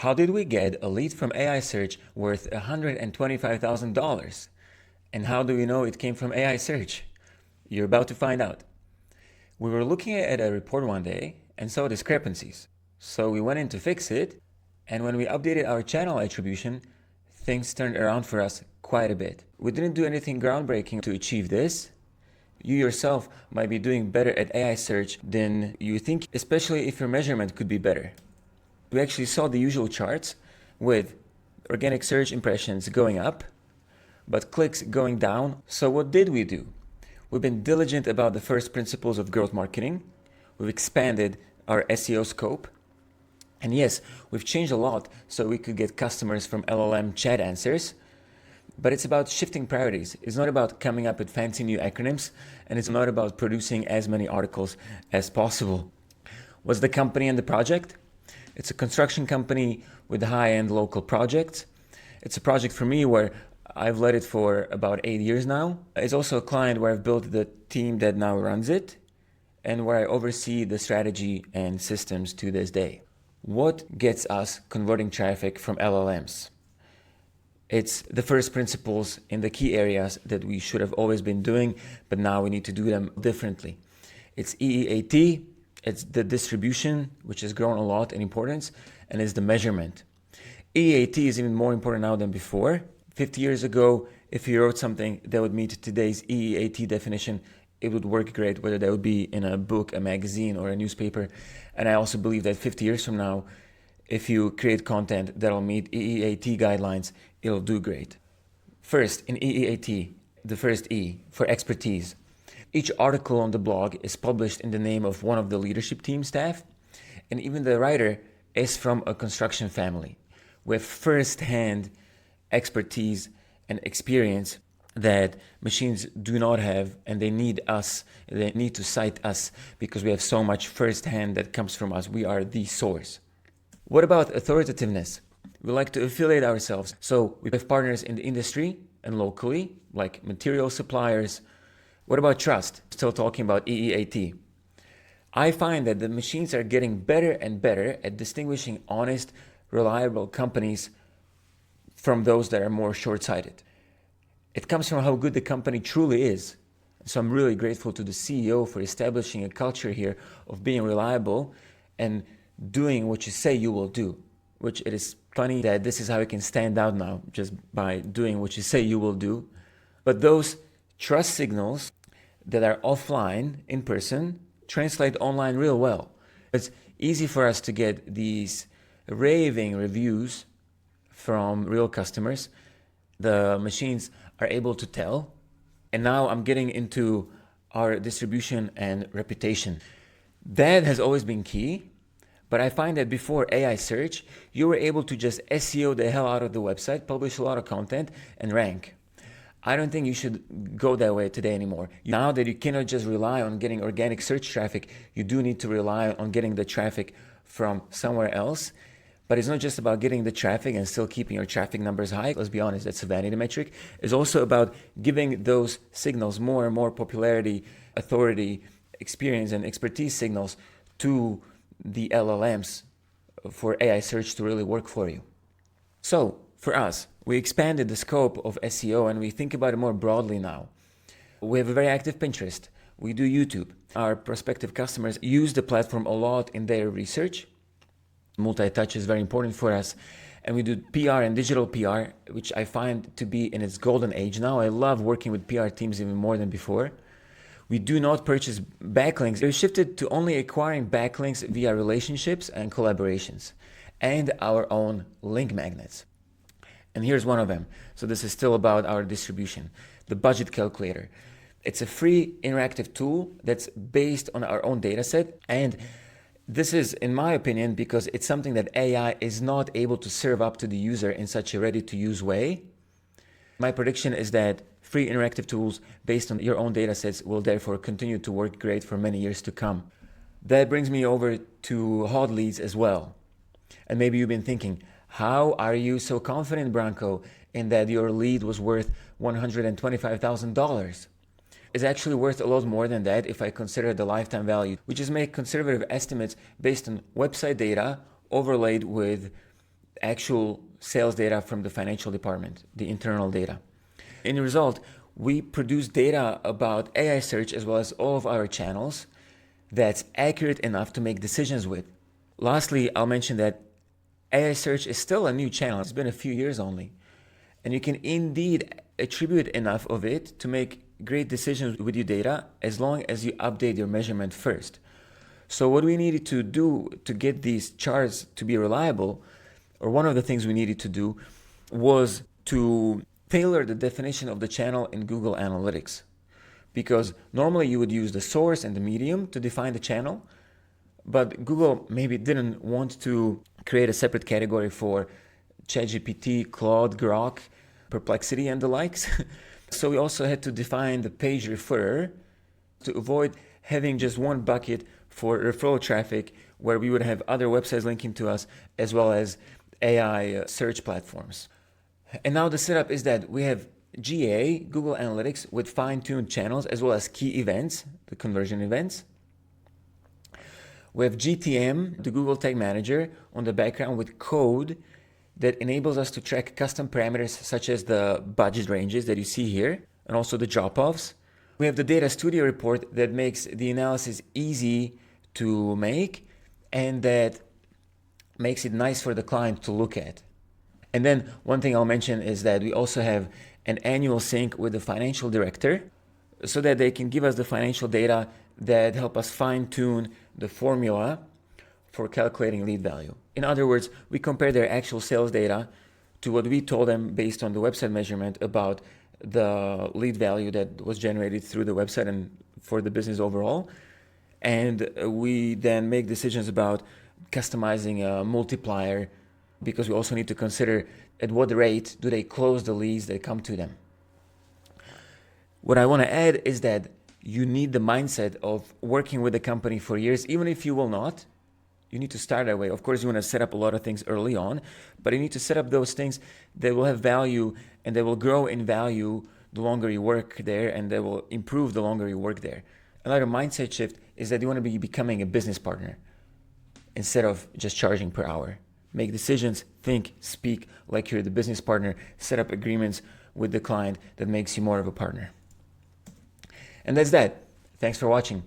How did we get a lead from AI search worth $125,000? And how do we know it came from AI search? You're about to find out. We were looking at a report one day and saw discrepancies. So we went in to fix it, and when we updated our channel attribution, things turned around for us quite a bit. We didn't do anything groundbreaking to achieve this. You yourself might be doing better at AI search than you think, especially if your measurement could be better. We actually saw the usual charts with organic search impressions going up, but clicks going down. So what did we do? We've been diligent about the first principles of growth marketing. We've expanded our SEO scope. And yes, we've changed a lot so we could get customers from LLM chat answers. But it's about shifting priorities. It's not about coming up with fancy new acronyms, and it's not about producing as many articles as possible. What's the company and the project? It's a construction company with high-end local projects. It's a project for me where I've led it for about 8 years now. It's also a client where I've built the team that now runs it and where I oversee the strategy and systems to this day. What gets us converting traffic from LLMs? It's the first principles in the key areas that we should have always been doing, but now we need to do them differently. It's EEAT, it's the distribution, which has grown a lot in importance, and it's the measurement. EEAT is even more important now than before. 50 years ago, if you wrote something that would meet today's EEAT definition, it would work great, whether that would be in a book, a magazine, or a newspaper. And I also believe that 50 years from now, if you create content that'll meet EEAT guidelines, it'll do great. First, in EEAT, the first E, for expertise. Each article on the blog is published in the name of one of the leadership team staff, and even the writer is from a construction family with first-hand expertise and experience that machines do not have, and they need us. They need to cite us because we have so much first-hand that comes from us. We are the source. What about authoritativeness? We like to affiliate ourselves. So we have partners in the industry and locally, like material suppliers. What about trust? Still talking about EEAT. I find that the machines are getting better and better at distinguishing honest, reliable companies from those that are more short-sighted. It comes from how good the company truly is. So I'm really grateful to the CEO for establishing a culture here of being reliable and doing what you say you will do, which it is funny that this is how you can stand out now, just by doing what you say you will do. But those trust signals that are offline, in person, translate online real well. It's easy for us to get these raving reviews from real customers. The machines are able to tell. And now I'm getting into our distribution and reputation. That has always been key. But I find that before AI search, you were able to just SEO the hell out of the website, publish a lot of content, and rank. I don't think you should go that way today anymore. Now that you cannot just rely on getting organic search traffic, you do need to rely on getting the traffic from somewhere else. But it's not just about getting the traffic and still keeping your traffic numbers high. Let's be honest, that's a vanity metric. It's also about giving those signals more and more popularity, authority, experience, and expertise signals to the LLMs for AI search to really work for you. So for us, we expanded the scope of SEO and we think about it more broadly now. We have a very active Pinterest. We do YouTube. Our prospective customers use the platform a lot in their research. Multi-touch is very important for us. And we do PR and digital PR, which I find to be in its golden age now. I love working with PR teams even more than before. We do not purchase backlinks. We've shifted to only acquiring backlinks via relationships and collaborations and our own link magnets. And here's one of them. So this is still about our distribution. The budget calculator. It's a free interactive tool that's based on our own data set. And this is, in my opinion, because it's something that AI is not able to serve up to the user in such a ready-to-use way. My prediction is that free interactive tools based on your own data sets will therefore continue to work great for many years to come. That brings me over to hot leads as well. And maybe you've been thinking, how are you so confident, Branko, in that your lead was worth $125,000? It's actually worth a lot more than that if I consider the lifetime value. We just make conservative estimates based on website data overlaid with actual sales data from the financial department, the internal data. In the result, we produce data about AI search as well as all of our channels that's accurate enough to make decisions with. Lastly, I'll mention that AI search is still a new channel. It's been a few years only. And you can indeed attribute enough of it to make great decisions with your data as long as you update your measurement first. So what we needed to do to get these charts to be reliable, or one of the things we needed to do, was to tailor the definition of the channel in Google Analytics. Because normally you would use the source and the medium to define the channel, but Google maybe didn't want to create a separate category for ChatGPT, Claude, Grok, Perplexity, and the likes. So we also had to define the page referrer to avoid having just one bucket for referral traffic where we would have other websites linking to us as well as AI search platforms. And now the setup is that we have GA, Google Analytics, with fine-tuned channels as well as key events, the conversion events. We have GTM, the Google Tag Manager, on the background with code that enables us to track custom parameters such as the budget ranges that you see here, and also the drop-offs. We have the Data Studio report that makes the analysis easy to make and that makes it nice for the client to look at. And then one thing I'll mention is that we also have an annual sync with the financial director so that they can give us the financial data that help us fine-tune the formula for calculating lead value. In other words, we compare their actual sales data to what we told them based on the website measurement about the lead value that was generated through the website and for the business overall. And we then make decisions about customizing a multiplier because we also need to consider at what rate do they close the leads that come to them. What I want to add is that you need the mindset of working with a company for years, even if you will not. You need to start that way. Of course, you want to set up a lot of things early on, but you need to set up those things that will have value and they will grow in value the longer you work there, and they will improve the longer you work there. Another mindset shift is that you want to be becoming a business partner instead of just charging per hour. Make decisions, think, speak like you're the business partner, set up agreements with the client that makes you more of a partner. And that's that. Thanks for watching.